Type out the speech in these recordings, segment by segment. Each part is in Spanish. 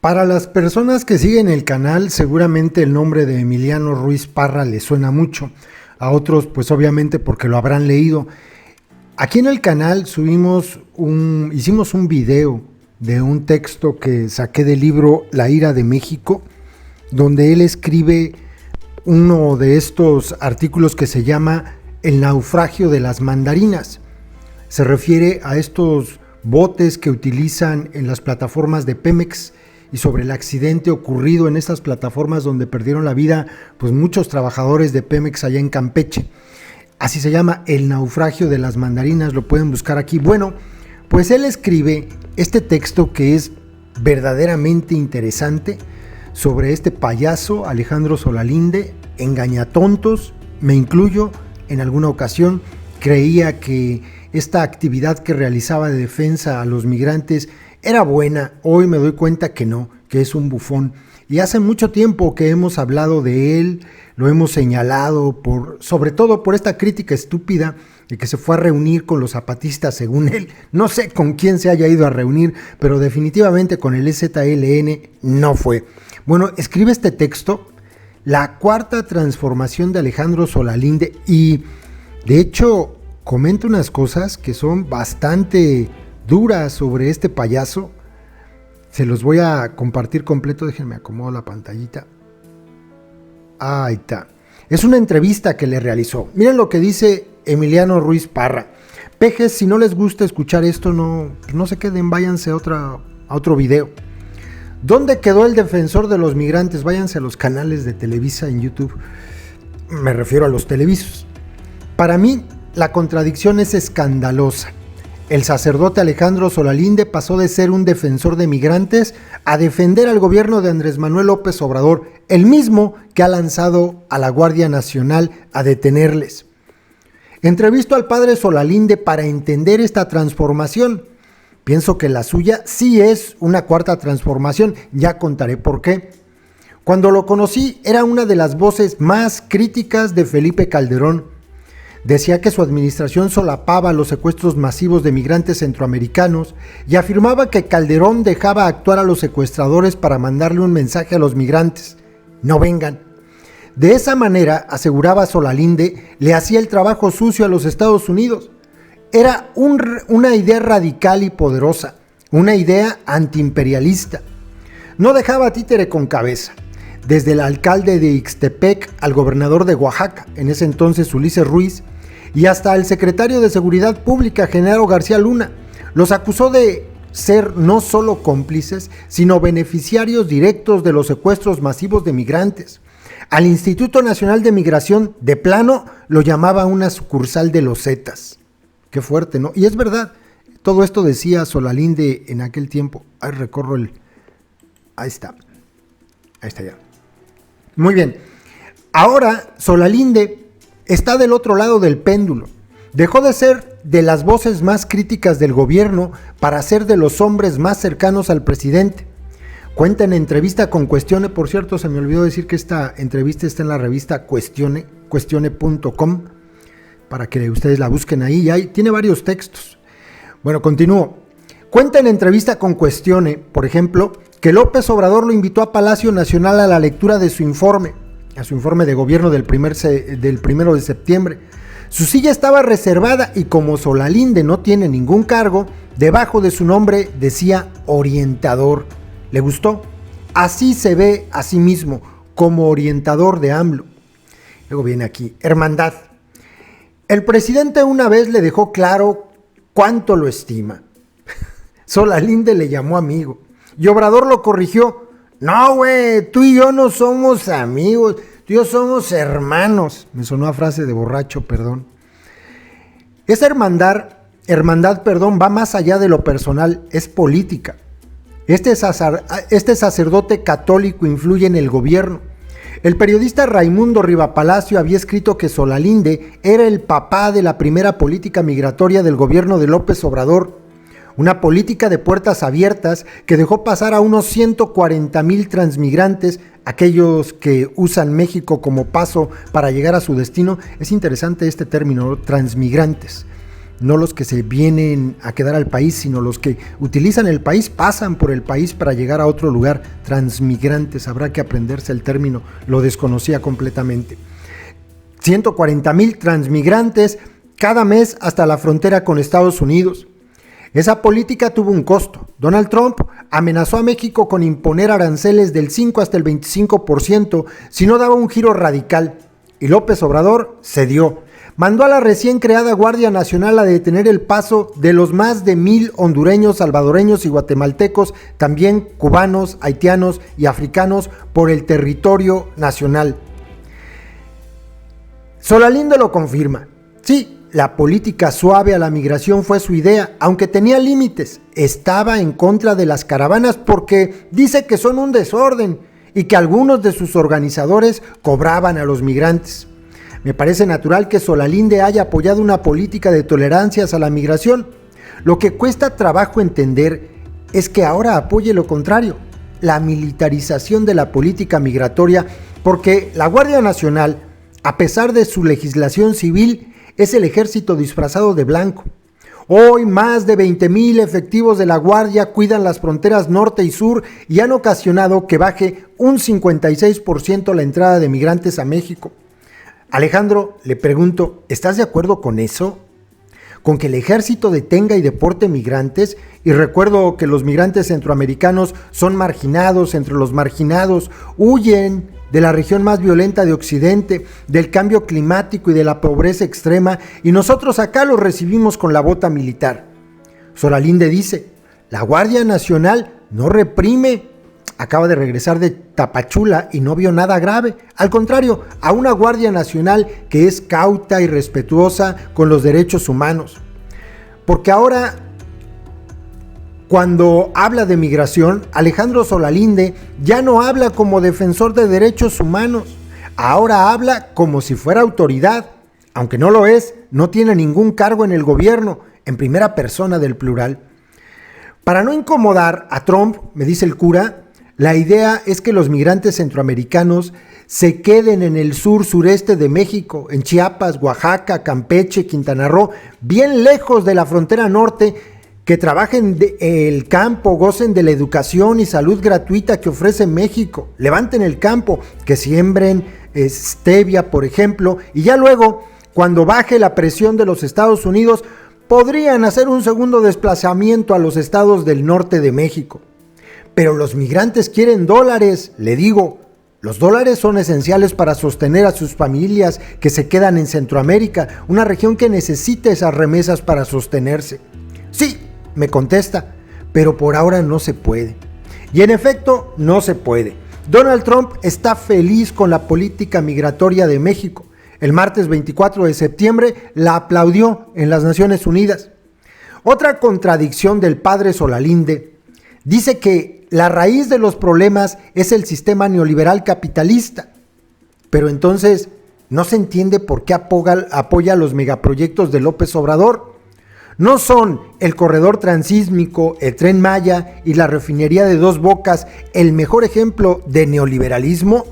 Para las personas que siguen el canal, seguramente el nombre de Emiliano Ruiz Parra les suena mucho. A otros, pues obviamente porque lo habrán leído. Aquí en el canal hicimos un video de un texto que saqué del libro La ira de México, donde él escribe uno de estos artículos que se llama El naufragio de las mandarinas. Se refiere a estos botes que utilizan en las plataformas de Pemex y sobre el accidente ocurrido en estas plataformas donde perdieron la vida pues muchos trabajadores de Pemex allá en Campeche. Así se llama El naufragio de las mandarinas, lo pueden buscar aquí. Bueno, pues él escribe este texto que es verdaderamente interesante sobre este payaso Alejandro Solalinde, engañatontos, me incluyo, en alguna ocasión creía que esta actividad que realizaba de defensa a los migrantes era buena, hoy me doy cuenta que no, que es un bufón. Y hace mucho tiempo que hemos hablado de él, lo hemos señalado sobre todo por esta crítica estúpida de que se fue a reunir con los zapatistas según él. No sé con quién se haya ido a reunir, pero definitivamente con el EZLN no fue. Bueno, escribe este texto, La cuarta transformación de Alejandro Solalinde, y de hecho comenta unas cosas que son bastante duras sobre este payaso. Se los voy a compartir completo, déjenme acomodo la pantallita. Ahí está. Es una entrevista que le realizó. Miren lo que dice Emiliano Ruiz Parra. Pejes, si no les gusta escuchar esto, no se queden, váyanse a otro video. ¿Dónde quedó el defensor de los migrantes? Váyanse a los canales de Televisa en YouTube. Me refiero a los televisos. Para mí, la contradicción es escandalosa. El sacerdote Alejandro Solalinde pasó de ser un defensor de migrantes a defender al gobierno de Andrés Manuel López Obrador, el mismo que ha lanzado a la Guardia Nacional a detenerles. Entrevisto al padre Solalinde para entender esta transformación. Pienso que la suya sí es una cuarta transformación, ya contaré por qué. Cuando lo conocí era una de las voces más críticas de Felipe Calderón. Decía que su administración solapaba los secuestros masivos de migrantes centroamericanos y afirmaba que Calderón dejaba actuar a los secuestradores para mandarle un mensaje a los migrantes: no vengan. De esa manera, aseguraba Solalinde, le hacía el trabajo sucio a los Estados Unidos. Era una idea radical y poderosa, una idea antiimperialista. No dejaba títere con cabeza. Desde el alcalde de Ixtepec al gobernador de Oaxaca, en ese entonces Ulises Ruiz, y hasta el secretario de Seguridad Pública, Genaro García Luna, los acusó de ser no solo cómplices, sino beneficiarios directos de los secuestros masivos de migrantes. Al Instituto Nacional de Migración, de plano, lo llamaba una sucursal de los Zetas. Qué fuerte, ¿no? Y es verdad, todo esto decía Solalinde en aquel tiempo. Ahí recorro Ahí está ya. Muy bien. Ahora Solalinde está del otro lado del péndulo. Dejó de ser de las voces más críticas del gobierno para ser de los hombres más cercanos al presidente. Cuenta en entrevista con Cuestione, por cierto, se me olvidó decir que esta entrevista está en la revista cuestione.com, para que ustedes la busquen ahí, y ahí tiene varios textos. Bueno, continúo. Cuenta en entrevista con Cuestione, por ejemplo, que López Obrador lo invitó a Palacio Nacional a la lectura de su informe, de gobierno del 1 de septiembre. Su silla estaba reservada y como Solalinde no tiene ningún cargo, debajo de su nombre decía orientador. ¿Le gustó? Así se ve a sí mismo, como orientador de AMLO. Luego viene aquí, hermandad. El presidente una vez le dejó claro cuánto lo estima. Solalinde le llamó amigo y Obrador lo corrigió. No, güey, tú y yo no somos amigos, tú y yo somos hermanos. Me sonó a frase de borracho, perdón. Esa hermandad, va más allá de lo personal, es política. Este sacerdote católico influye en el gobierno. El periodista Raimundo Rivapalacio había escrito que Solalinde era el papá de la primera política migratoria del gobierno de López Obrador, una política de puertas abiertas que dejó pasar a unos 140,000 transmigrantes, aquellos que usan México como paso para llegar a su destino. Es interesante este término, transmigrantes. no los que se vienen a quedar al país, sino los que utilizan el país, pasan por el país para llegar a otro lugar, transmigrantes, habrá que aprenderse el término, lo desconocía completamente. 140,000 transmigrantes cada mes hasta la frontera con Estados Unidos. Esa política tuvo un costo. Donald Trump amenazó a México con imponer aranceles del 5 hasta el 25% si no daba un giro radical. Y López Obrador cedió. Mandó a la recién creada Guardia Nacional a detener el paso de los más de 1,000 hondureños, salvadoreños y guatemaltecos, también cubanos, haitianos y africanos, por el territorio nacional. Solalinde lo confirma. Sí, la política suave a la migración fue su idea, aunque tenía límites. Estaba en contra de las caravanas porque dice que son un desorden y que algunos de sus organizadores cobraban a los migrantes. Me parece natural que Solalinde haya apoyado una política de tolerancias a la migración. Lo que cuesta trabajo entender es que ahora apoye lo contrario, la militarización de la política migratoria, porque la Guardia Nacional, a pesar de su legislación civil, es el ejército disfrazado de blanco. Hoy más de 20,000 efectivos de la Guardia cuidan las fronteras norte y sur y han ocasionado que baje un 56% la entrada de migrantes a México. Alejandro, le pregunto, ¿estás de acuerdo con eso? ¿Con que el ejército detenga y deporte migrantes? Y recuerdo que los migrantes centroamericanos son marginados entre los marginados, huyen de la región más violenta de Occidente, del cambio climático y de la pobreza extrema, y nosotros acá los recibimos con la bota militar. Solalinde dice, la Guardia Nacional no reprime. Acaba de regresar de Tapachula y no vio nada grave. Al contrario, a una Guardia Nacional que es cauta y respetuosa con los derechos humanos. Porque ahora, cuando habla de migración, Alejandro Solalinde ya no habla como defensor de derechos humanos, ahora habla como si fuera autoridad, aunque no lo es, no tiene ningún cargo en el gobierno, en primera persona del plural. Para no incomodar a Trump, me dice el cura, la idea es que los migrantes centroamericanos se queden en el sur-sureste de México, en Chiapas, Oaxaca, Campeche, Quintana Roo, bien lejos de la frontera norte, que trabajen el campo, gocen de la educación y salud gratuita que ofrece México, levanten el campo, que siembren stevia, por ejemplo, y ya luego, cuando baje la presión de los Estados Unidos, podrían hacer un segundo desplazamiento a los estados del norte de México. Pero los migrantes quieren dólares, le digo. Los dólares son esenciales para sostener a sus familias que se quedan en Centroamérica, una región que necesita esas remesas para sostenerse. Sí, me contesta, pero por ahora no se puede. Y en efecto, no se puede. Donald Trump está feliz con la política migratoria de México. El martes 24 de septiembre la aplaudió en las Naciones Unidas. Otra contradicción del padre Solalinde dice que la raíz de los problemas es el sistema neoliberal capitalista. Pero entonces no se entiende por qué apoya los megaproyectos de López Obrador. ¿No son el corredor transísmico, el Tren Maya y la refinería de Dos Bocas el mejor ejemplo de neoliberalismo?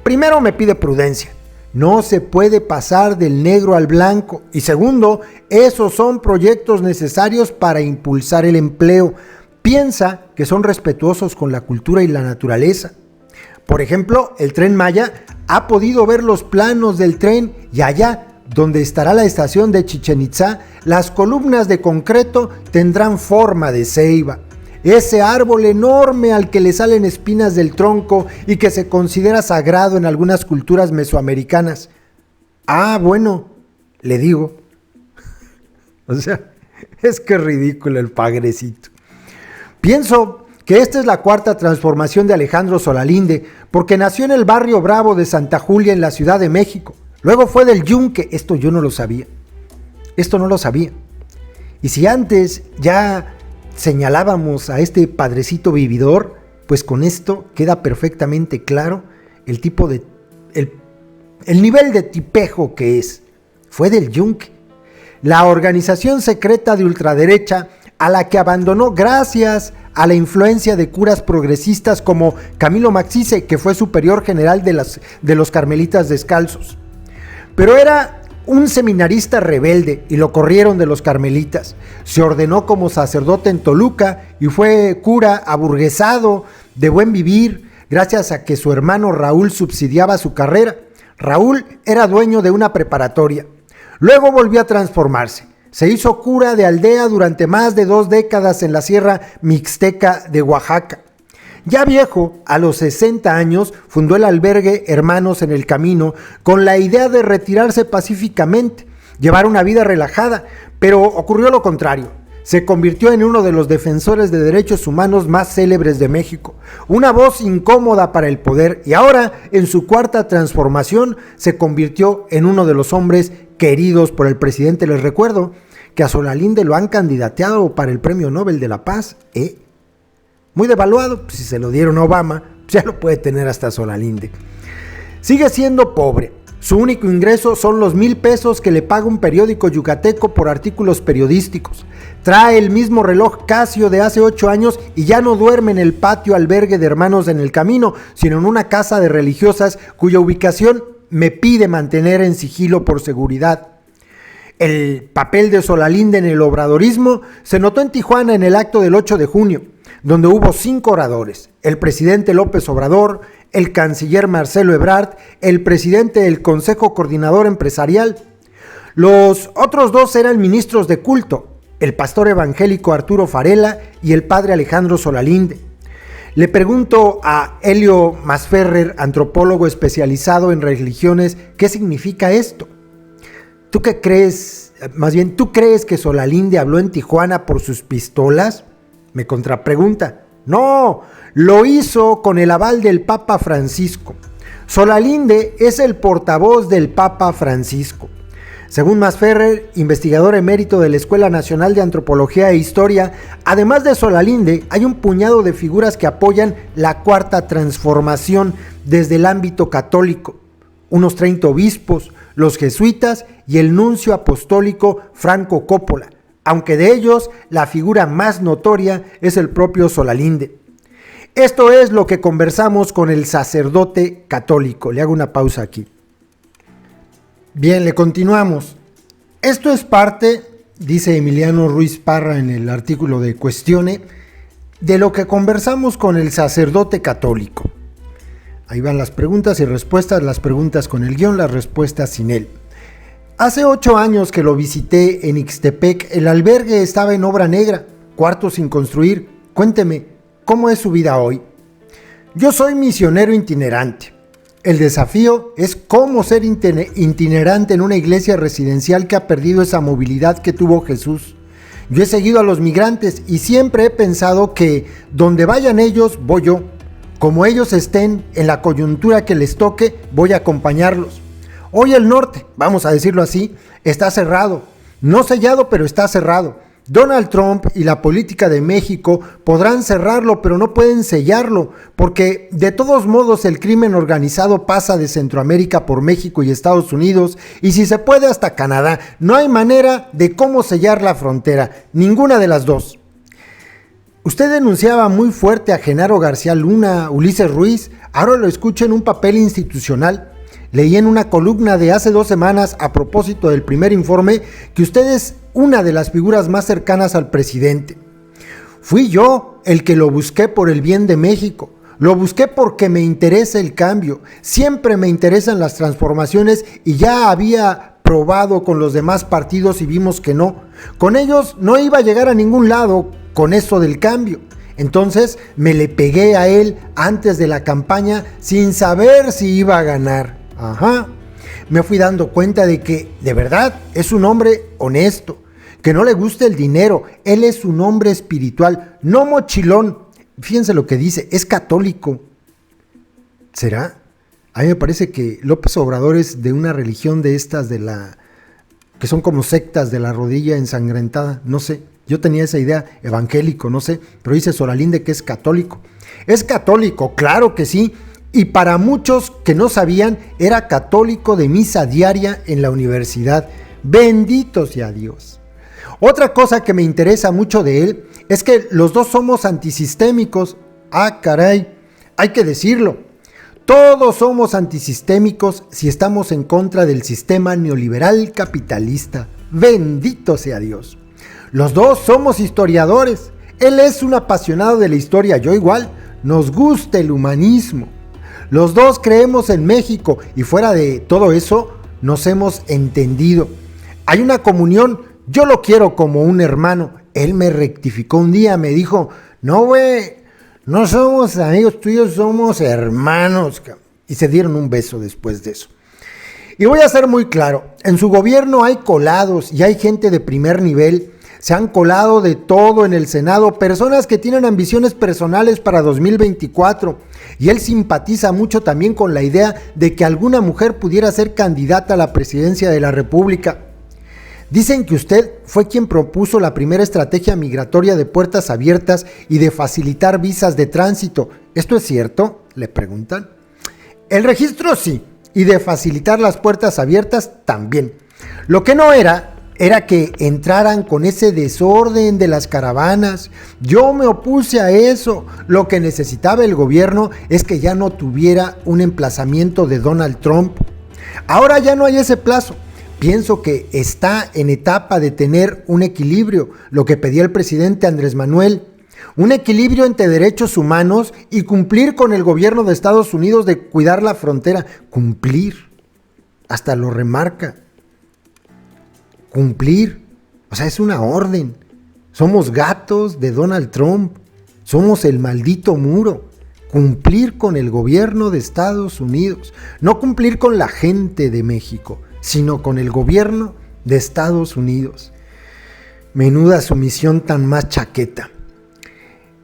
Primero, me pide prudencia. No se puede pasar del negro al blanco. Y segundo, esos son proyectos necesarios para impulsar el empleo. Piensa que son respetuosos con la cultura y la naturaleza. Por ejemplo, el Tren Maya ha podido ver los planos del tren y allá, donde estará la estación de Chichén Itzá, las columnas de concreto tendrán forma de ceiba. Ese árbol enorme al que le salen espinas del tronco y que se considera sagrado en algunas culturas mesoamericanas. Ah, bueno, le digo. O sea, es que es ridículo el padrecito. Pienso que esta es la cuarta transformación de Alejandro Solalinde, porque nació en el barrio Bravo de Santa Julia, en la Ciudad de México. Luego fue del Yunque. Esto yo no lo sabía. Esto no lo sabía. Y si antes ya señalábamos a este padrecito vividor, pues con esto queda perfectamente claro el tipo de el nivel de tipejo que es. Fue del Yunque, la organización secreta de ultraderecha a la que abandonó gracias a la influencia de curas progresistas como Camilo Maxice, que fue superior general de los Carmelitas Descalzos. Pero era un seminarista rebelde y lo corrieron de los carmelitas. Se ordenó como sacerdote en Toluca y fue cura aburguesado, de buen vivir, gracias a que su hermano Raúl subsidiaba su carrera. Raúl era dueño de una preparatoria. Luego volvió a transformarse. Se hizo cura de aldea durante más de 2 décadas en la Sierra Mixteca de Oaxaca. Ya viejo, a los 60 años, fundó el albergue Hermanos en el Camino con la idea de retirarse pacíficamente, llevar una vida relajada, pero ocurrió lo contrario. Se convirtió en uno de los defensores de derechos humanos más célebres de México, una voz incómoda para el poder, y ahora, en su 4ª transformación, se convirtió en uno de los hombres queridos por el presidente. Les recuerdo que a Solalinde lo han candidateado para el Premio Nobel de la Paz, muy devaluado, pues si se lo dieron a Obama, pues ya lo puede tener hasta Solalinde. Sigue siendo pobre. Su único ingreso son los 1,000 pesos que le paga un periódico yucateco por artículos periodísticos. Trae el mismo reloj Casio de hace 8 años y ya no duerme en el patio albergue de Hermanos en el Camino, sino en una casa de religiosas cuya ubicación me pide mantener en sigilo por seguridad. El papel de Solalinde en el obradorismo se notó en Tijuana en el acto del 8 de junio, donde hubo 5 oradores: el presidente López Obrador, el canciller Marcelo Ebrard, el presidente del Consejo Coordinador Empresarial. Los otros 2 eran ministros de culto, el pastor evangélico Arturo Farela y el padre Alejandro Solalinde. Le pregunto a Helio Masferrer, antropólogo especializado en religiones, ¿qué significa esto? ¿Tú qué crees? Más bien, ¿tú crees que Solalinde habló en Tijuana por sus pistolas? Me contrapregunta. No, lo hizo con el aval del Papa Francisco. Solalinde es el portavoz del Papa Francisco. Según Masferrer, investigador emérito de la Escuela Nacional de Antropología e Historia, además de Solalinde, hay un puñado de figuras que apoyan la 4ª transformación desde el ámbito católico. Unos 30 obispos, los jesuitas y el nuncio apostólico Franco Coppola, aunque de ellos la figura más notoria es el propio Solalinde. Esto es lo que conversamos con el sacerdote católico. Le hago una pausa aquí. Bien, le continuamos. Esto es parte, dice Emiliano Ruiz Parra en el artículo de Cuestione, de lo que conversamos con el sacerdote católico. Ahí van las preguntas y respuestas, las preguntas con el guión, las respuestas sin él. Hace 8 años que lo visité en Ixtepec, el albergue estaba en obra negra, cuartos sin construir. Cuénteme, ¿cómo es su vida hoy? Yo soy misionero itinerante. El desafío es cómo ser itinerante en una iglesia residencial que ha perdido esa movilidad que tuvo Jesús. Yo he seguido a los migrantes y siempre he pensado que donde vayan ellos, voy yo. Como ellos estén en la coyuntura que les toque, voy a acompañarlos. Hoy el norte, vamos a decirlo así, está cerrado. No sellado, pero está cerrado. Donald Trump y la política de México podrán cerrarlo, pero no pueden sellarlo, porque de todos modos el crimen organizado pasa de Centroamérica por México y Estados Unidos, y si se puede hasta Canadá. No hay manera de cómo sellar la frontera, ninguna de las dos. Usted denunciaba muy fuerte a Genaro García Luna, Ulises Ruiz, ahora lo escucho en un papel institucional. Leí en una columna de hace 2 semanas a propósito del primer informe que usted es una de las figuras más cercanas al presidente. Fui yo el que lo busqué por el bien de México. Lo busqué porque me interesa el cambio. Siempre me interesan las transformaciones y ya había probado con los demás partidos y vimos que no. Con ellos no iba a llegar a ningún lado con eso del cambio. Entonces me le pegué a él antes de la campaña sin saber si iba a ganar. Me fui dando cuenta de que de verdad es un hombre honesto, que no le gusta el dinero. Él es un hombre espiritual, no mochilón. Fíjense lo que dice, es católico. ¿Será? A mí me parece que López Obrador es de una religión de estas que son como sectas de la rodilla ensangrentada, no sé. Yo tenía esa idea, evangélico, no sé, pero dice Solalinde que es católico. Es católico, claro que sí, y para muchos que no sabían, era católico de misa diaria en la universidad. Bendito sea Dios. Otra cosa que me interesa mucho de él es que los dos somos antisistémicos. Caray, hay que decirlo. Todos somos antisistémicos si estamos en contra del sistema neoliberal capitalista. Bendito sea Dios. Los dos somos historiadores. Él es un apasionado de la historia, yo igual. Nos gusta el humanismo. Los dos creemos en México y fuera de todo eso nos hemos entendido. Hay una comunión, yo lo quiero como un hermano. Él me rectificó un día, me dijo, no güey, no somos amigos tuyos, somos hermanos. Y se dieron un beso después de eso. Y voy a ser muy claro, en su gobierno hay colados y hay gente de primer nivel. Se han colado de todo en el Senado, personas que tienen ambiciones personales para 2024. Y él simpatiza mucho también con la idea de que alguna mujer pudiera ser candidata a la presidencia de la República. Dicen que usted fue quien propuso la primera estrategia migratoria de puertas abiertas y de facilitar visas de tránsito. ¿Esto es cierto?, le preguntan. El registro sí, y de facilitar las puertas abiertas también. Lo que no era que entraran con ese desorden de las caravanas. Yo me opuse a eso. Lo que necesitaba el gobierno es que ya no tuviera un emplazamiento de Donald Trump. Ahora ya no hay ese plazo. Pienso que está en etapa de tener un equilibrio, lo que pedía el presidente Andrés Manuel. Un equilibrio entre derechos humanos y cumplir con el gobierno de Estados Unidos de cuidar la frontera. Cumplir. Hasta lo remarca. Cumplir. O sea, es una orden. Somos gatos de Donald Trump. Somos el maldito muro. Cumplir con el gobierno de Estados Unidos. No cumplir con la gente de México, sino con el gobierno de Estados Unidos. Menuda sumisión tan más chaqueta.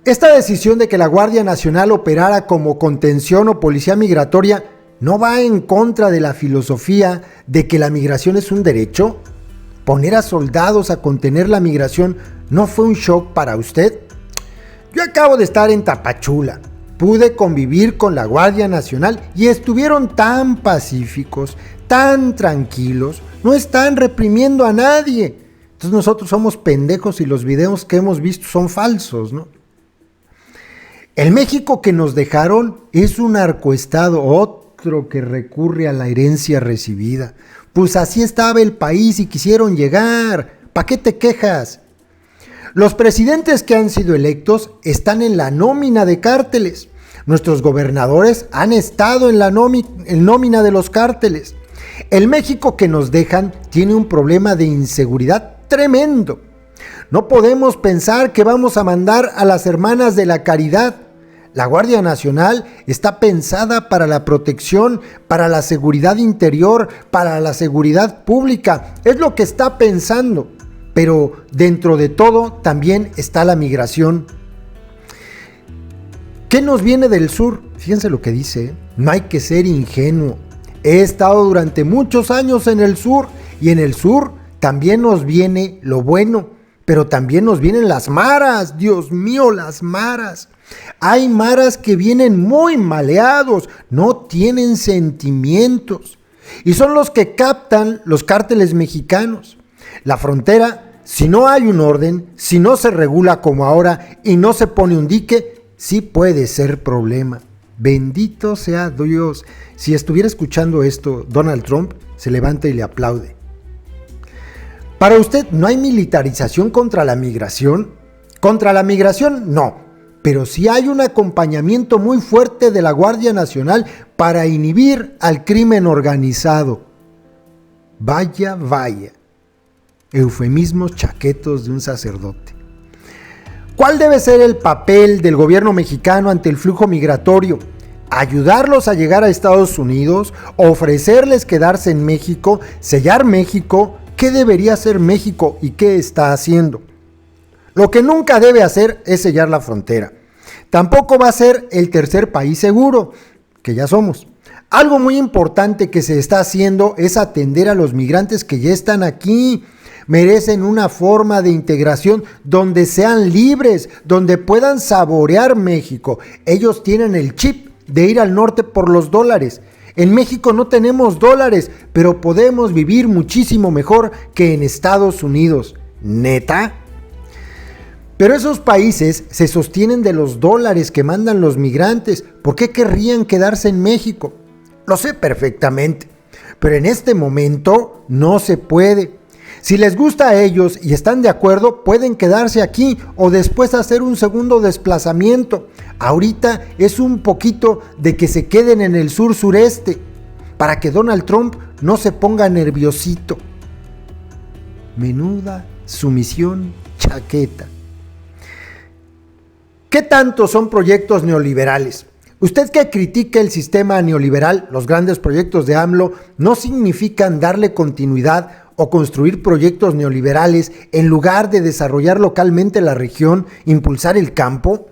Esta decisión de que la Guardia Nacional operara como contención o policía migratoria no va en contra de la filosofía de que la migración es un derecho. ¿Poner a soldados a contener la migración no fue un shock para usted? Yo acabo de estar en Tapachula. Pude convivir con la Guardia Nacional y estuvieron tan pacíficos, tan tranquilos, no están reprimiendo a nadie. Entonces nosotros somos pendejos y los videos que hemos visto son falsos, ¿no? El México que nos dejaron es un narcoestado, otro que recurre a la herencia recibida. Pues así estaba el país y quisieron llegar. ¿Para qué te quejas? Los presidentes que han sido electos están en la nómina de cárteles. Nuestros gobernadores han estado en la nómina de los cárteles. El México que nos dejan tiene un problema de inseguridad tremendo. No podemos pensar que vamos a mandar a las hermanas de la caridad. La Guardia Nacional está pensada para la protección, para la seguridad interior, para la seguridad pública. Es lo que está pensando. Pero dentro de todo también está la migración. ¿Qué nos viene del sur? Fíjense lo que dice. No hay que ser ingenuo. He estado durante muchos años en el sur y en el sur también nos viene lo bueno, pero también nos vienen las maras. Dios mío, las maras. Hay maras que vienen muy maleados, no tienen sentimientos y son los que captan los cárteles mexicanos. La frontera, si no hay un orden, si no se regula como ahora y no se pone un dique, sí puede ser problema. Bendito sea Dios. Si estuviera escuchando esto, Donald Trump se levanta y le aplaude. Para usted, ¿no hay militarización contra la migración? Contra la migración, no. Pero sí hay un acompañamiento muy fuerte de la Guardia Nacional para inhibir al crimen organizado. Vaya, vaya. Eufemismos chaquetos de un sacerdote. ¿Cuál debe ser el papel del gobierno mexicano ante el flujo migratorio? ¿Ayudarlos a llegar a Estados Unidos? ¿Ofrecerles quedarse en México? ¿Sellar México? ¿Qué debería hacer México y qué está haciendo? Lo que nunca debe hacer es sellar la frontera. Tampoco va a ser el tercer país seguro, que ya somos. Algo muy importante que se está haciendo es atender a los migrantes que ya están aquí. Merecen una forma de integración donde sean libres, donde puedan saborear México. Ellos tienen el chip de ir al norte por los dólares. En México no tenemos dólares, pero podemos vivir muchísimo mejor que en Estados Unidos. ¿Neta? Pero esos países se sostienen de los dólares que mandan los migrantes. ¿Por qué querrían quedarse en México? Lo sé perfectamente, pero en este momento no se puede. Si les gusta a ellos y están de acuerdo, pueden quedarse aquí o después hacer un segundo desplazamiento. Ahorita es un poquito de que se queden en el sur-sureste para que Donald Trump no se ponga nerviosito. Menuda sumisión chaqueta. ¿Qué tanto son proyectos neoliberales? Usted que critica el sistema neoliberal, los grandes proyectos de AMLO no significan darle continuidad o construir proyectos neoliberales en lugar de desarrollar localmente la región, impulsar el campo.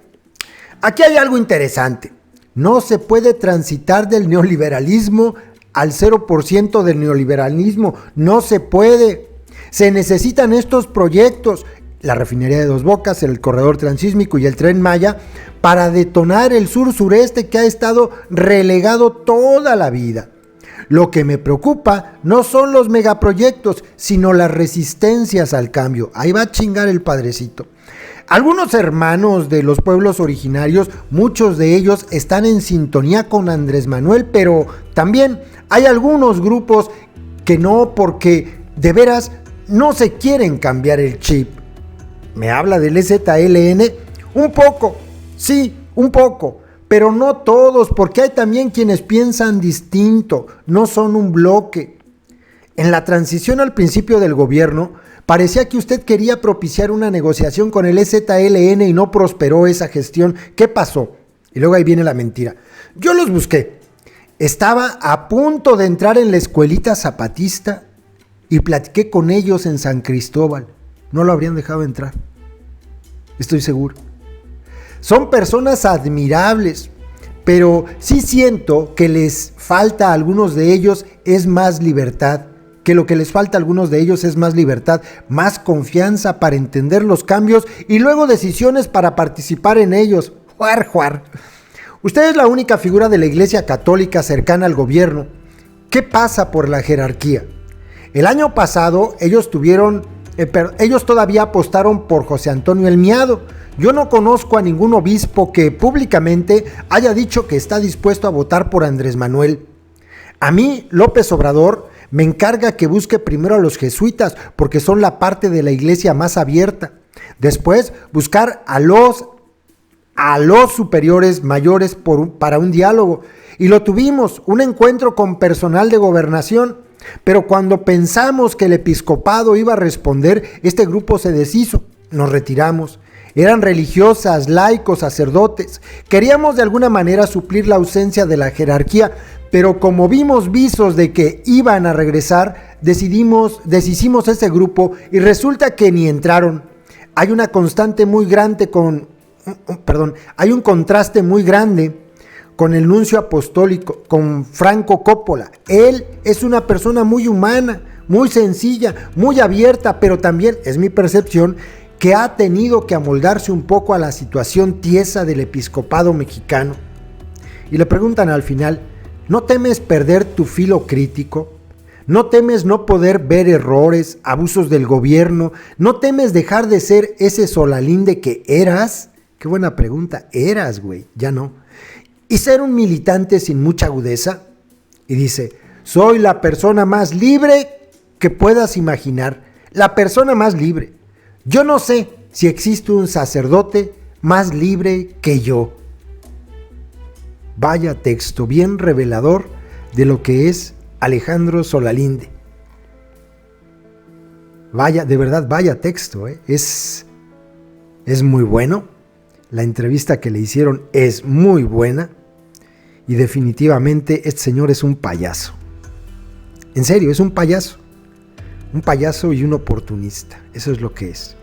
Aquí hay algo interesante. No se puede transitar del neoliberalismo al 0% del neoliberalismo. No se puede. Se necesitan estos proyectos, la refinería de Dos Bocas, el corredor transísmico y el Tren Maya, para detonar el sur-sureste que ha estado relegado toda la vida. Lo que me preocupa no son los megaproyectos, sino las resistencias al cambio. Ahí va a chingar el padrecito. Algunos hermanos de los pueblos originarios, muchos de ellos están en sintonía con Andrés Manuel, pero también hay algunos grupos que no, porque de veras no se quieren cambiar el chip. Me habla del EZLN, un poco, sí, un poco, pero no todos, porque hay también quienes piensan distinto, no son un bloque. En la transición al principio del gobierno, parecía que usted quería propiciar una negociación con el EZLN y no prosperó esa gestión. ¿Qué pasó? Y luego ahí viene la mentira. Yo los busqué. Estaba a punto de entrar en la escuelita zapatista y platiqué con ellos en San Cristóbal. No lo habrían dejado entrar. Estoy seguro. Son personas admirables, pero sí siento que les falta a algunos de ellos es más libertad. Que lo que les falta a algunos de ellos es más libertad, más confianza para entender los cambios y luego decisiones para participar en ellos. Juar, juar. Usted es la única figura de la Iglesia Católica cercana al gobierno. ¿Qué pasa por la jerarquía? El año pasado ellos todavía apostaron por José Antonio El Miado. Yo no conozco a ningún obispo que públicamente haya dicho que está dispuesto a votar por Andrés Manuel. A mí, López Obrador me encarga que busque primero a los jesuitas, porque son la parte de la iglesia más abierta. Después, buscar a los superiores mayores para un diálogo. Y lo tuvimos, un encuentro con personal de gobernación. Pero cuando pensamos que el episcopado iba a responder, este grupo se deshizo. Nos retiramos. Eran religiosas, laicos, sacerdotes. Queríamos de alguna manera suplir la ausencia de la jerarquía, pero como vimos visos de que iban a regresar, deshicimos ese grupo y resulta que ni entraron. Hay un contraste muy grande con el nuncio apostólico, con Franco Coppola. Él es una persona muy humana, muy sencilla, muy abierta, pero también, es mi percepción, que ha tenido que amoldarse un poco a la situación tiesa del episcopado mexicano. Y le preguntan al final, ¿no temes perder tu filo crítico? ¿No temes no poder ver errores, abusos del gobierno? ¿No temes dejar de ser ese Solalinde que eras? Qué buena pregunta, eras, güey, ya no. ¿Y ser un militante sin mucha agudeza? Y dice, soy la persona más libre que puedas imaginar, la persona más libre. Yo no sé si existe un sacerdote más libre que yo. Vaya texto, bien revelador de lo que es Alejandro Solalinde. Vaya, de verdad, vaya texto, ¿eh? Es muy bueno. La entrevista que le hicieron es muy buena. Y definitivamente este señor es un payaso. En serio, es un payaso. Un payaso y un oportunista. Eso es lo que es.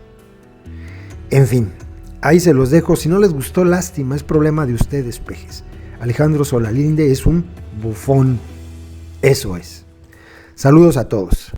En fin, ahí se los dejo. Si no les gustó, lástima. Es problema de ustedes, pejes. Alejandro Solalinde es un bufón. Eso es. Saludos a todos.